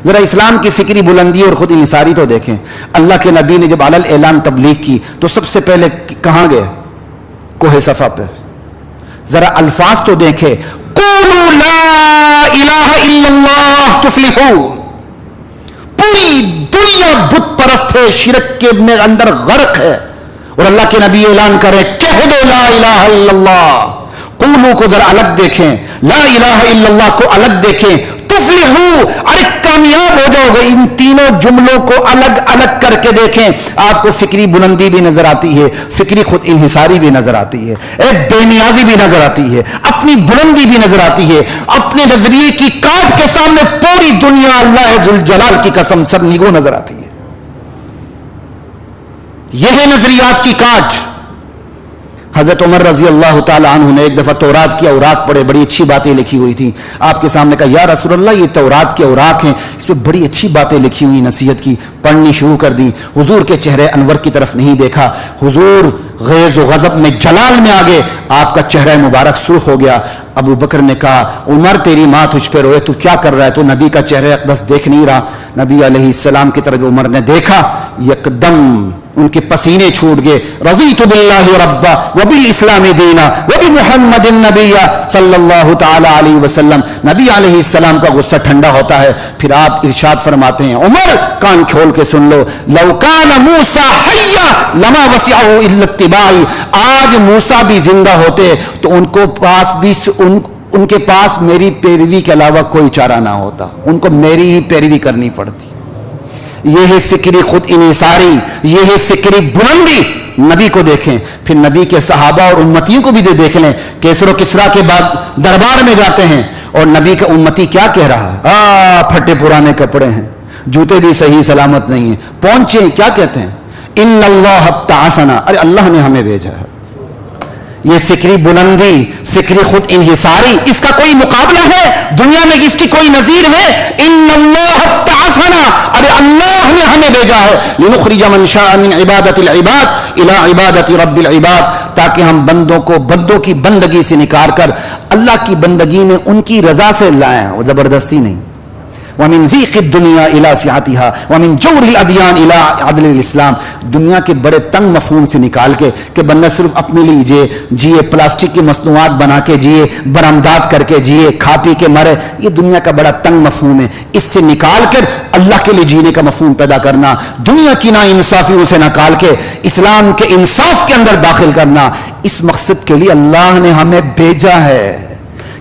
ذرا اسلام کی فکری بلندی اور خود انحصاری تو دیکھیں. اللہ کے نبی نے جب علل اعلان تبلیغ کی تو سب سے پہلے کہاں گئے؟ کوہ صفا پر. ذرا الفاظ تو دیکھیں، قولوا لا الہ الا اللہ تفلحوا. پوری دنیا بت پرست ہے، شرک کے اندر غرق ہے، اور اللہ کے نبی اعلان کرے کہہ دو لا الہ الا اللہ. قولوا کو ذرا الگ دیکھیں، لا الہ الا اللہ کو الگ دیکھیں، تفلحوا، ارے کامیاب ہو جاؤ گے. ان تینوں جملوں کو الگ الگ کر کے دیکھیں، آپ کو فکری بلندی بھی نظر آتی ہے، فکری خود انحصاری بھی نظر آتی ہے، ایک بے نیازی بھی نظر آتی ہے، اپنی بلندی بھی نظر آتی ہے. اپنے نظریے کی کاٹ کے سامنے پوری دنیا اللہ ذوالجلال کی قسم سب نگو نظر آتی ہے. یہ ہے نظریات کی کاٹ. حضرت عمر رضی اللہ تعالی عنہ نے ایک دفعہ تورات کی اوراق پڑھے، بڑی اچھی باتیں لکھی ہوئی تھیں. آپ کے سامنے کہا یا رسول اللہ یہ تورات کے اوراق ہیں، اس پہ بڑی اچھی باتیں لکھی ہوئی نصیحت کی. پڑھنی شروع کر دی. حضور کے چہرے انور کی طرف نہیں دیکھا. حضور غیظ و غضب میں جلال میں آگے، آپ کا چہرہ مبارک سرخ ہو گیا. ابو بکر نے کہا عمر تیری ماں تجھ پہ روئے، تو کیا کر رہا ہے؟ تو نبی کا چہرہ اقدس دیکھ نہیں رہا. نبی علیہ السلام کی طرف عمر نے دیکھا، یکدم ان کے پسینے چھوٹ گئے. رضیت باللہ ربا وبالاسلام دینا وبمحمد النبی صلی اللہ تعالی علیہ وسلم. نبی علیہ السلام کا غصہ ٹھنڈا ہوتا ہے. پھر آپ ارشاد فرماتے ہیں عمر کان کھول کے سن لو، لو کان موسیٰ حیا لما وسعہ الا اتباعی. آج موسیٰ بھی زندہ ہوتے تو ان کو پاس بھی ان کے پاس میری پیروی کے علاوہ کوئی چارہ نہ ہوتا، ان کو میری ہی پیروی کرنی پڑتی. یہ ہے فکری خود انحصاری، یہ ہے فکری بلندی. نبی کو دیکھیں، پھر نبی کے صحابہ اور امتیوں کو بھی دیکھ لیں. کیسر و کسرا کے بعد دربار میں جاتے ہیں اور نبی کا امتی کیا کہہ رہا ہے؟ پھٹے پرانے کپڑے ہیں، جوتے بھی صحیح سلامت نہیں ہیں، پہنچے کیا کہتے ہیں؟ ان اللہ ابتعثنا، ارے اللہ نے ہمیں بھیجا ہے. یہ فکری بلندی، فکری خود انحصاری، اس کا کوئی مقابلہ ہے دنیا میں؟ اس کی کوئی نظیر ہے؟ ان اللہ ابتعثنا، ارے اللہ نے ہمیں بھیجا ہے. لنخرج من شاء من عبادت العباد الى عبادت رب العباد، تاکہ ہم بندوں کو بندوں کی بندگی سے نکال کر اللہ کی بندگی میں ان کی رضا سے لائیں، وہ زبردستی نہیں. وَمِن ضِيقِ الدُّنْيَا إِلَى سِعَتِهَا وَمِن جَوْرِ الْأَدْيَانِ إِلَى عَدْلِ الْإِسْلام. دنیا کے بڑے تنگ مفہوم سے نکال کے کہ بندہ صرف اپنے لیے جیے، پلاسٹک کی مصنوعات بنا کے جیے، برآمدات کر کے جیے، کھا پی کے مرے، یہ دنیا کا بڑا تنگ مفہوم ہے. اس سے نکال کر اللہ کے لیے جینے کا مفہوم پیدا کرنا، دنیا کی نا انصافیوں سے نکال کے اسلام کے انصاف کے اندر داخل کرنا، اس مقصد کے لیے اللہ نے ہمیں بھیجا ہے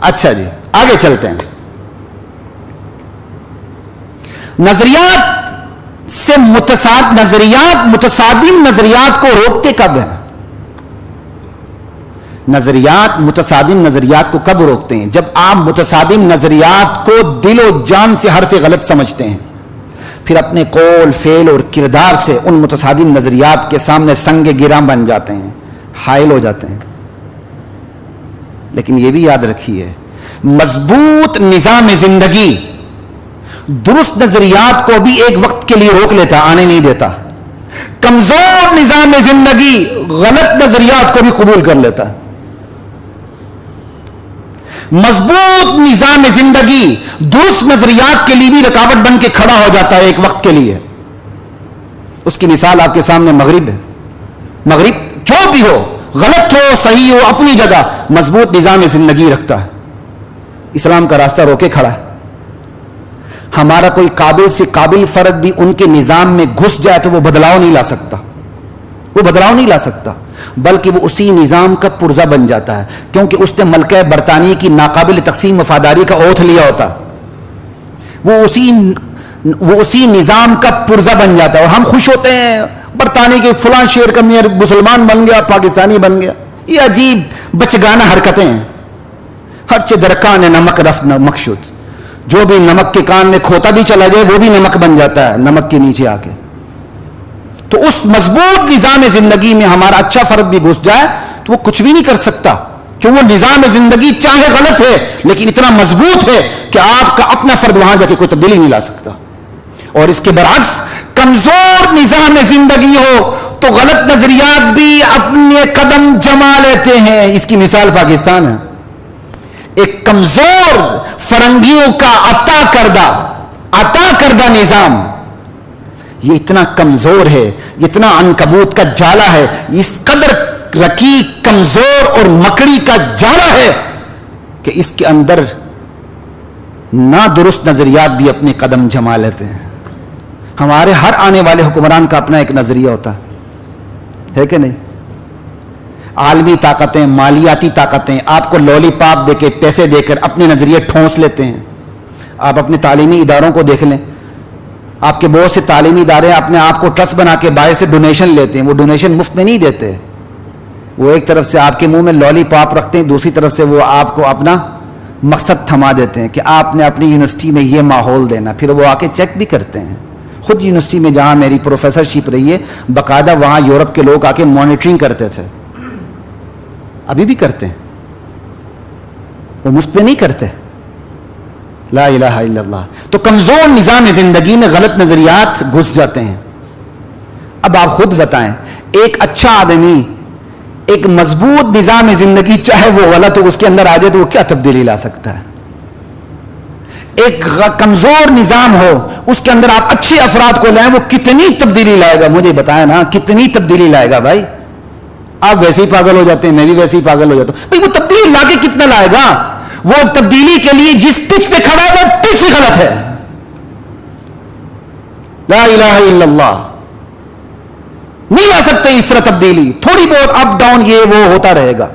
اچھا جی آگے چلتے ہیں. نظریات متصادم نظریات کو روکتے کب ہیں؟ نظریات متصادم نظریات کو کب روکتے ہیں؟ جب آپ متصادم نظریات کو دل و جان سے حرف غلط سمجھتے ہیں، پھر اپنے قول فعل اور کردار سے ان متصادم نظریات کے سامنے سنگ گراں بن جاتے ہیں، حائل ہو جاتے ہیں. لیکن یہ بھی یاد رکھیے، مضبوط نظام زندگی درست نظریات کو بھی ایک وقت کے لیے روک لیتا، آنے نہیں دیتا. کمزور نظام زندگی غلط نظریات کو بھی قبول کر لیتا. مضبوط نظام زندگی درست نظریات کے لیے بھی رکاوٹ بن کے کھڑا ہو جاتا ہے ایک وقت کے لیے. اس کی مثال آپ کے سامنے مغرب ہے. مغرب جو بھی ہو، غلط ہو صحیح ہو، اپنی جگہ مضبوط نظام زندگی رکھتا ہے، اسلام کا راستہ روکے کھڑا ہے. ہمارا کوئی قابل سے قابل فرد بھی ان کے نظام میں گھس جائے تو وہ بدلاؤ نہیں لا سکتا، وہ بدلاؤ نہیں لا سکتا، بلکہ وہ اسی نظام کا پرزہ بن جاتا ہے، کیونکہ اس نے ملکہ برطانیہ کی ناقابل تقسیم وفاداری کا اوتھ لیا ہوتا. وہ اسی نظام کا پرزہ بن جاتا ہے. اور ہم خوش ہوتے ہیں برطانیہ کے فلاں شہر کا میئر مسلمان بن گیا، پاکستانی بن گیا. یہ عجیب بچگانہ حرکتیں ہیں. ہر چہ درکان نمک رفت نمک شد، جو بھی نمک کے کان میں کھوتا بھی چلا جائے وہ بھی نمک بن جاتا ہے نمک کے نیچے آ کے. تو اس مضبوط نظام زندگی میں ہمارا اچھا فرد بھی گھس جائے تو وہ کچھ بھی نہیں کر سکتا، کہ وہ نظام زندگی چاہے غلط ہے لیکن اتنا مضبوط ہے کہ آپ کا اپنا فرد وہاں جا کے کوئی تبدیلی نہیں لا سکتا. اور اس کے برعکس کمزور نظام زندگی ہو تو غلط نظریات بھی اپنے قدم جما لیتے ہیں. اس کی مثال پاکستان ہے. ایک کمزور فرنگیوں کا عطا کردہ نظام یہ اتنا کمزور ہے، اتنا عنکبوت کا جالا ہے، اس قدر رقیق کمزور اور مکڑی کا جالا ہے کہ اس کے اندر نادرست نظریات بھی اپنے قدم جما لیتے ہیں. ہمارے ہر آنے والے حکمران کا اپنا ایک نظریہ ہوتا ہے کہ نہیں؟ عالمی طاقتیں، مالیاتی طاقتیں آپ کو لولی پاپ دے کے پیسے دے کر اپنے نظریے ٹھونس لیتے ہیں. آپ اپنے تعلیمی اداروں کو دیکھ لیں، آپ کے بہت سے تعلیمی ادارے اپنے آپ کو ٹرسٹ بنا کے باہر سے ڈونیشن لیتے ہیں. وہ ڈونیشن مفت میں نہیں دیتے، وہ ایک طرف سے آپ کے منہ میں لولی پاپ رکھتے ہیں، دوسری طرف سے وہ آپ کو اپنا مقصد تھما دیتے ہیں کہ آپ نے اپنی یونیورسٹی میں یہ ماحول دینا. پھر وہ آ کے چیک بھی کرتے ہیں. خود یونیورسٹی میں جہاں میری پروفیسرشپ رہی ہے، باقاعدہ وہاں یورپ کے لوگ آ کے مانیٹرنگ کرتے تھے، ابھی بھی کرتے ہیں. وہ مفت میں نہیں کرتے. لا الہ الا اللہ. تو کمزور نظام زندگی میں غلط نظریات گھس جاتے ہیں. اب آپ خود بتائیں، ایک اچھا آدمی ایک مضبوط نظام زندگی چاہے وہ غلط ہو اس کے اندر آ جائے تو وہ کیا تبدیلی لا سکتا ہے؟ ایک کمزور نظام ہو اس کے اندر آپ اچھے افراد کو لائیں، وہ کتنی تبدیلی لائے گا؟ مجھے بتائیں نا، کتنی تبدیلی لائے گا بھائی؟ آپ ویسے ہی پاگل ہو جاتے ہیں، میں بھی ویسے ہی پاگل ہو جاتا ہوں. بھائی وہ تبدیلی لا کے کتنا لائے گا؟ وہ تبدیلی کے لیے جس پچ پہ کھڑا ہے وہ پچ ہی غلط ہے. لا الہ الا اللہ. نہیں لا سکتے اس طرح تبدیلی. تھوڑی بہت اپ ڈاؤن یہ وہ ہوتا رہے گا.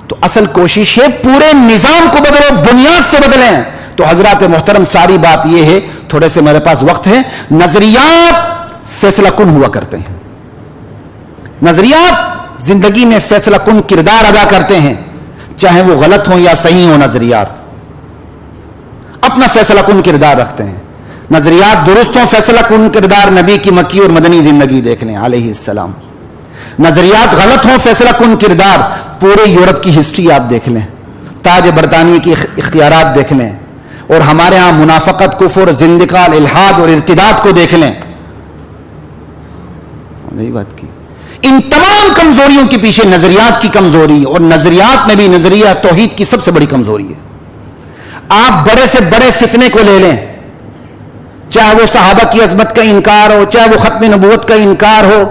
تو اصل کوشش ہے پورے نظام کو بدلو، بنیاد سے بدلیں. تو حضرات محترم ساری بات یہ ہے، تھوڑے سے میرے پاس وقت ہے، نظریات فیصلہ کن ہوا کرتے ہیں. نظریات زندگی میں فیصلہ کن کردار ادا کرتے ہیں، چاہے وہ غلط ہو یا صحیح ہو. نظریات اپنا فیصلہ کن کردار رکھتے ہیں. نظریات درست ہوں، فیصلہ کن کردار نبی کی مکی اور مدنی زندگی دیکھ لیں علیہ السلام. نظریات غلط ہوں، فیصلہ کن کردار پورے یورپ کی ہسٹری آپ دیکھ لیں، تاج برطانیہ کی اختیارات دیکھ لیں، اور ہمارے ہاں منافقت، کفر، زندقال، الحاد اور ارتداد کو دیکھ لیں. نہیں بات کی. ان تمام کمزوریوں کے پیچھے نظریات کی کمزوری، اور نظریات میں بھی نظریہ توحید کی سب سے بڑی کمزوری ہے. آپ بڑے سے بڑے فتنے کو لے لیں، چاہے وہ صحابہ کی عظمت کا انکار ہو، چاہے وہ ختم نبوت کا انکار ہو،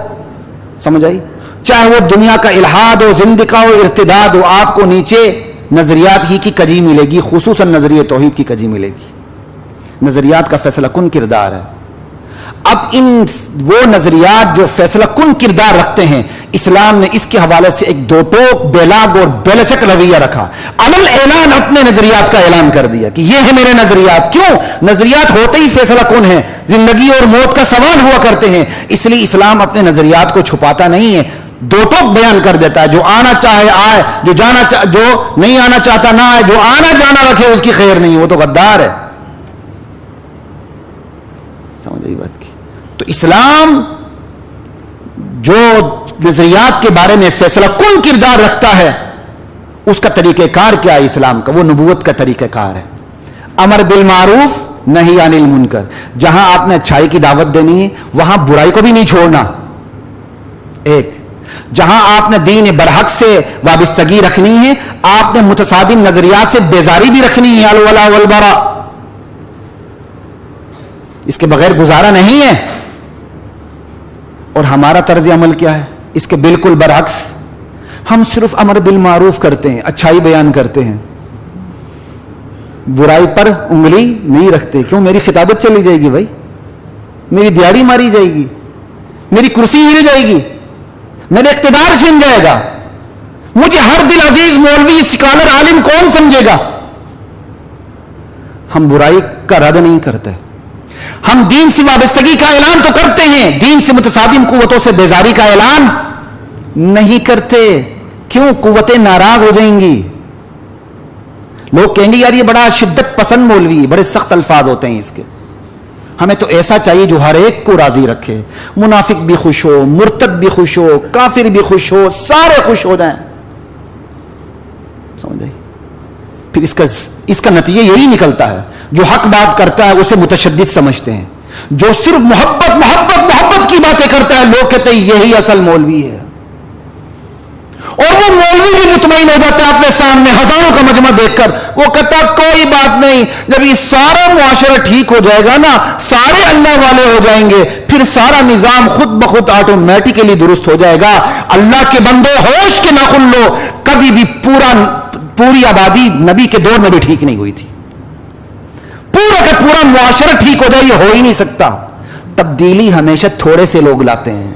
سمجھ آئی، چاہے وہ دنیا کا الحاد ہو، زندقہ ہو، ارتداد ہو، آپ کو نیچے نظریات ہی کی کجی ملے گی، خصوصاً نظریہ توحید کی کجی ملے گی. نظریات کا فیصلہ کن کردار ہے. اب ان وہ نظریات جو فیصلہ کن کردار رکھتے ہیں، اسلام نے اس کے حوالے سے ایک دو ٹوک، بیلاگ اور بیلچک رویہ رکھا. علل اعلان اپنے نظریات کا اعلان کر دیا کہ یہ ہے میرے نظریات. کیوں؟ نظریات ہوتے ہی فیصلہ کن ہیں، زندگی اور موت کا سوال ہوا کرتے ہیں. اس لیے اسلام اپنے نظریات کو چھپاتا نہیں ہے، دو ٹوک بیان کر دیتا ہے. جو آنا چاہے آئے، جو نہیں آنا چاہتا نہ آئے، جو آنا جانا رکھے اس کی خیر نہیں، وہ تو غدار ہے. سمجھ آئی بات کی؟ تو اسلام جو نظریات کے بارے میں فیصلہ کن کردار رکھتا ہے، اس کا طریقہ کار کیا ہے؟ اسلام کا وہ نبوت کا طریقہ کار ہے. امر بالمعروف نہی عن المنکر. جہاں آپ نے اچھائی کی دعوت دینی ہے وہاں برائی کو بھی نہیں چھوڑنا. ایک جہاں آپ نے دین برحق سے وابستگی رکھنی ہے، آپ نے متصادم نظریات سے بیزاری بھی رکھنی ہے. الولا والبرا، اس کے بغیر گزارا نہیں ہے. اور ہمارا طرز عمل کیا ہے؟ اس کے بالکل برعکس. ہم صرف امر بالمعروف کرتے ہیں، اچھائی بیان کرتے ہیں، برائی پر انگلی نہیں رکھتے. کیوں؟ میری خطابت چلی جائے گی بھائی، میری دیاری ماری جائے گی، میری کرسی ہل جائے گی، میرا اقتدار چھن جائے گا، مجھے ہر دل عزیز مولوی اسکالر عالم کون سمجھے گا؟ ہم برائی کا رد نہیں کرتے. ہم دین سے وابستگی کا اعلان تو کرتے ہیں، دین سے متصادم قوتوں سے بیزاری کا اعلان نہیں کرتے. کیوں؟ قوتیں ناراض ہو جائیں گی. لوگ کہیں گے یار یہ بڑا شدت پسند مولوی ہے، بڑے سخت الفاظ ہوتے ہیں اس کے. ہمیں تو ایسا چاہیے جو ہر ایک کو راضی رکھے. منافق بھی خوش ہو، مرتد بھی خوش ہو، کافر بھی خوش ہو، سارے خوش ہو جائیں. سمجھ گئے؟ پھر اس کا نتیجہ یہی نکلتا ہے، جو حق بات کرتا ہے اسے متشدد سمجھتے ہیں، جو صرف محبت محبت محبت کی باتیں کرتا ہے لوگ کہتے ہیں یہی اصل مولوی ہے. اور وہ مولوی بھی مطمئن ہو جاتا ہے اپنے سامنے ہزاروں کا مجمع دیکھ کر. وہ کہتا کوئی بات نہیں، جب یہ سارا معاشرہ ٹھیک ہو جائے گا نا، سارے اللہ والے ہو جائیں گے، پھر سارا نظام خود بخود آٹومیٹکلی درست ہو جائے گا. اللہ کے بندو ہوش کے ناخن لو، کبھی بھی پوری آبادی نبی کے دور میں بھی ٹھیک نہیں ہوئی تھی. پورا کا پورا معاشرہ ٹھیک ہو جائے یہ ہو ہی نہیں سکتا. تبدیلی ہمیشہ تھوڑے سے لوگ لاتے ہیں،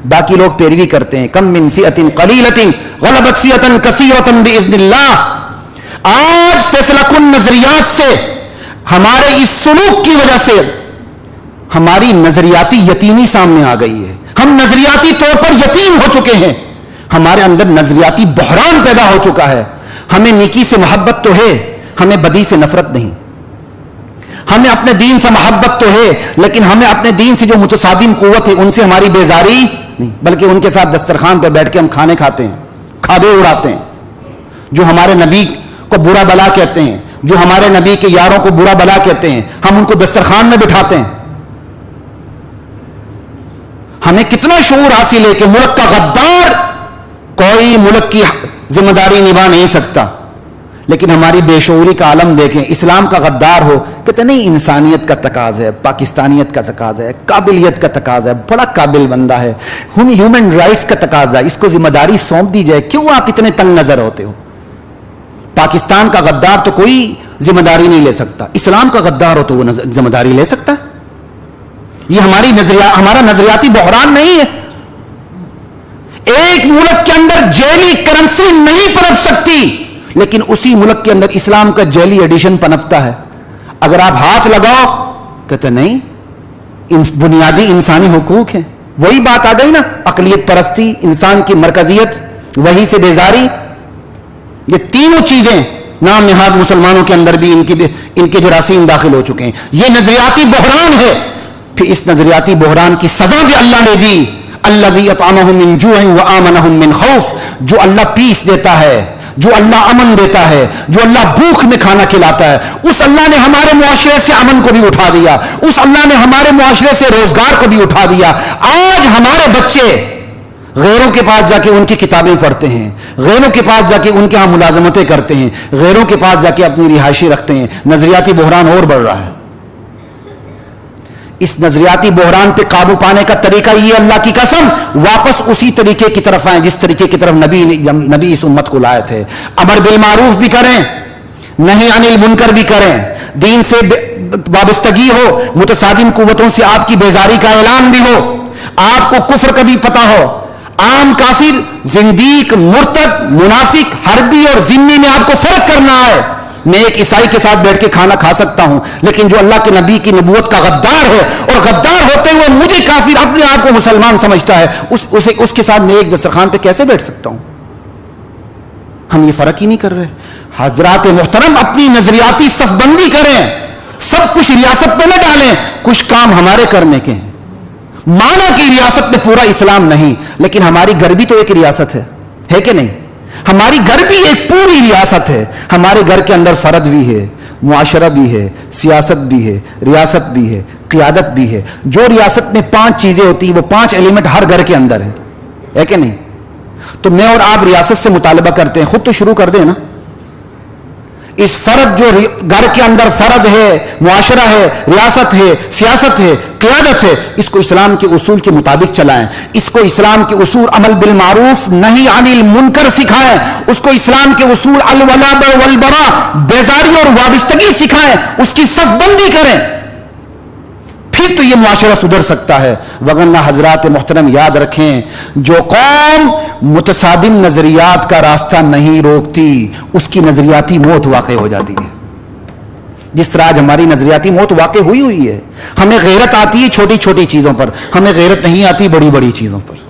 باقی لوگ پیروی کرتے ہیں. کم من فئۃ قلیلۃ غلبت فئۃ کثیرۃ باذن اللہ. آج فیصلہ کن نظریات سے، ہمارے اس سلوک کی وجہ سے ہماری نظریاتی یتیمی سامنے آ گئی ہے. ہم نظریاتی طور پر یتیم ہو چکے ہیں. ہمارے اندر نظریاتی بحران پیدا ہو چکا ہے. ہمیں نیکی سے محبت تو ہے، ہمیں بدی سے نفرت نہیں. ہمیں اپنے دین سے محبت تو ہے، لیکن ہمیں اپنے دین سے جو متصادم قوت ہے ان سے ہماری بیزاری نہیں، بلکہ ان کے ساتھ دسترخوان پہ بیٹھ کے ہم کھانے کھاتے ہیں، کھابے اڑاتے ہیں. جو ہمارے نبی کو برا بلا کہتے ہیں، جو ہمارے نبی کے یاروں کو برا بلا کہتے ہیں، ہم ان کو دسترخوان میں بٹھاتے ہیں. ہمیں کتنا شعور حاصل ہے کہ ملک کا غدار کوئی ملک کی ذمہ داری نبھا نہیں سکتا. لیکن ہماری بے شعوری کا عالم دیکھیں. اسلام کا غدار ہو کہتے نہیں انسانیت کا تقاضا ہے، پاکستانیت کا تقاضا ہے، قابلیت کا تقاضا ہے، بڑا قابل بندہ ہے، ہیومن رائٹس کا تقاضا ہے، اس کو ذمہ داری سونپ دی جائے. کیوں آپ اتنے تنگ نظر ہوتے ہو؟ پاکستان کا غدار تو کوئی ذمہ داری نہیں لے سکتا، اسلام کا غدار ہو تو وہ ذمہ داری لے سکتا ہے. یہ ہمارا نظریاتی بحران نہیں ہے. ایک ملک کے اندر جیلی کرنسی نہیں پنپ سکتی، لیکن اسی ملک کے اندر اسلام کا جیلی ایڈیشن پنپتا ہے. اگر آپ ہاتھ لگاؤ کہتے نہیں بنیادی انسانی حقوق ہیں. وہی بات آ گئی نا، اقلیت پرستی، انسان کی مرکزیت، وہی سے بیزاری. یہ تینوں چیزیں نام نہاد مسلمانوں کے اندر بھی ان کے جراثیم داخل ہو چکے ہیں. یہ نظریاتی بحران ہے. پھر اس نظریاتی بحران کی سزا بھی اللہ نے دی. الذی اطعمہم من جوع وآمنہم من خوف. جو اللہ پیس دیتا ہے، جو اللہ امن دیتا ہے، جو اللہ بھوک میں کھانا کھلاتا ہے، اس اللہ نے ہمارے معاشرے سے امن کو بھی اٹھا دیا. اس اللہ نے ہمارے معاشرے سے روزگار کو بھی اٹھا دیا. آج ہمارے بچے غیروں کے پاس جا کے ان کی کتابیں پڑھتے ہیں، غیروں کے پاس جا کے ان کے ہاں ملازمتیں کرتے ہیں، غیروں کے پاس جا کے اپنی رہائشی رکھتے ہیں. نظریاتی بحران اور بڑھ رہا ہے. اس نظریاتی بحران پہ قابو پانے کا طریقہ یہ، اللہ کی قسم، واپس اسی طریقے کی طرف آئیں جس طریقے کی طرف نبی اس امت کو لائے تھے. امر بالمعروف بھی کریں، نہی عن المنکر بھی کریں، دین سے وابستگی ہو, متصادم قوتوں سے آپ کی بیزاری کا اعلان بھی ہو, آپ کو کفر کا بھی پتہ ہو, عام کافر, زندیق, مرتد, منافق, حربی اور ذمی میں آپ کو فرق کرنا ہے. میں ایک عیسائی کے ساتھ بیٹھ کے کھانا کھا سکتا ہوں, لیکن جو اللہ کے نبی کی نبوت کا غدار ہے اور غدار ہوتے ہوئے مجھے کافر اپنے آپ کو مسلمان سمجھتا ہے, اس کے ساتھ میں ایک دسترخوان پہ کیسے بیٹھ سکتا ہوں؟ ہم یہ فرق ہی نہیں کر رہے. حضرات محترم, اپنی نظریاتی صف بندی کریں, سب کچھ ریاست پہ نہ ڈالیں, کچھ کام ہمارے کرنے کے ہیں. مانا کہ ریاست میں پورا اسلام نہیں, لیکن ہماری گھر بھی تو ایک ریاست ہے کہ نہیں؟ ہماری گھر بھی ایک پوری ریاست ہے. ہمارے گھر کے اندر فرد بھی ہے, معاشرہ بھی ہے, سیاست بھی ہے, ریاست بھی ہے, قیادت بھی ہے. جو ریاست میں 5 چیزیں ہوتی ہیں وہ 5 ایلیمنٹ ہر گھر کے اندر ہے کہ نہیں؟ تو میں اور آپ ریاست سے مطالبہ کرتے ہیں, خود تو شروع کر دیں نا. اس فرد جو گھر کے اندر فرد ہے, معاشرہ ہے, ریاست ہے, سیاست ہے, قیادت ہے, اس کو اسلام کے اصول کے مطابق چلائیں. اس کو اسلام کے اصول عمل بالمعروف نہی عن المنکر سکھائیں. اس کو اسلام کے اصول الولاء والبراء, بیزاری اور وابستگی سکھائیں. اس کی صف بندی کریں, پھر تو یہ معاشرہ سدھر سکتا ہے. وگرنہ حضرات محترم یاد رکھیں, جو قوم متصادم نظریات کا راستہ نہیں روکتی اس کی نظریاتی موت واقع ہو جاتی ہے. جس طرح آج ہماری نظریاتی موت واقع ہوئی ہے. ہمیں غیرت آتی ہے چھوٹی چھوٹی چیزوں پر, ہمیں غیرت نہیں آتی بڑی بڑی چیزوں پر.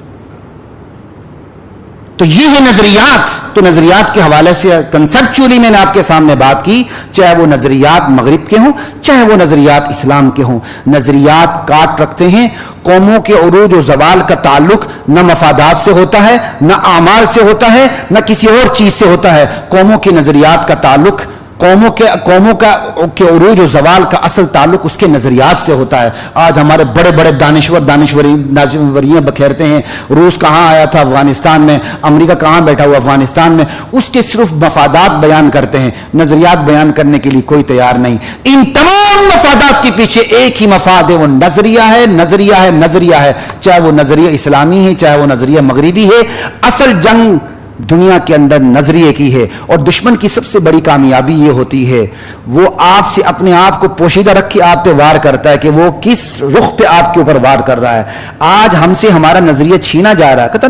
تو یہ ہے نظریات. تو نظریات کے حوالے سے کنسپچولی میں نے آپ کے سامنے بات کی, چاہے وہ نظریات مغرب کے ہوں چاہے وہ نظریات اسلام کے ہوں. نظریات کاٹ رکھتے ہیں. قوموں کے عروج و زوال کا تعلق نہ مفادات سے ہوتا ہے, نہ اعمال سے ہوتا ہے, نہ کسی اور چیز سے ہوتا ہے. قوموں کے نظریات کا تعلق, قوموں کے عروج و زوال کا اصل تعلق اس کے نظریات سے ہوتا ہے. آج ہمارے بڑے بڑے دانشوریاں بکھیرتے ہیں, روس کہاں آیا تھا افغانستان میں, امریکہ کہاں بیٹھا ہوا افغانستان میں. اس کے صرف مفادات بیان کرتے ہیں, نظریات بیان کرنے کے لیے کوئی تیار نہیں. ان تمام مفادات کے پیچھے ایک ہی مفاد ہے, وہ نظریہ ہے, نظریہ ہے, نظریہ ہے. چاہے وہ نظریہ اسلامی ہے چاہے وہ نظریہ مغربی ہے. اصل جنگ دنیا کے اندر نظریے کی ہے. اور دشمن کی سب سے بڑی کامیابی یہ ہوتی ہے, وہ آپ سے اپنے آپ کو پوشیدہ رکھ کے آپ پہ وار کرتا ہے کہ وہ کس رخ پہ آپ کے اوپر وار کر رہا ہے. آج ہم سے ہمارا نظریہ چھینا جا رہا ہے, کہتا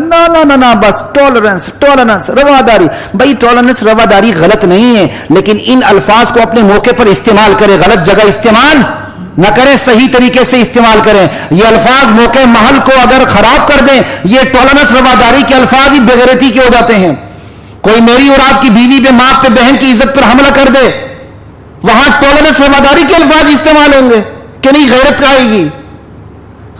نا بس ٹالرنس رواداری. بھائی ٹالرنس رواداری غلط نہیں ہے, لیکن ان الفاظ کو اپنے موقع پر استعمال کریں, غلط جگہ استعمال نہ کریں, صحیح طریقے سے استعمال کریں. یہ الفاظ موقع محل کو اگر خراب کر دیں, یہ ٹالرنس رواداری کے الفاظ ہی بےغیرتی کے ہو جاتے ہیں. کوئی میری اور آپ کی بیوی پہ, ماں پہ, بہن کی عزت پر حملہ کر دے, وہاں ٹالرنس رواداری کے الفاظ استعمال ہوں گے کہ نہیں, غیرت کا آئے گی.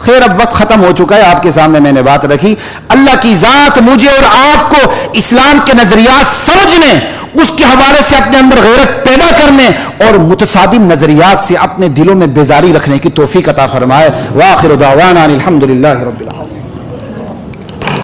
خیر اب وقت ختم ہو چکا ہے, آپ کے سامنے میں نے بات رکھی. اللہ کی ذات مجھے اور آپ کو اسلام کے نظریات سمجھنے, اس کے حوالے سے اپنے اندر غیرت پیدا کرنے اور متصادم نظریات سے اپنے دلوں میں بیزاری رکھنے کی توفیق عطا فرمائے. وآخر دعوانا الحمدللہ رب العالمین.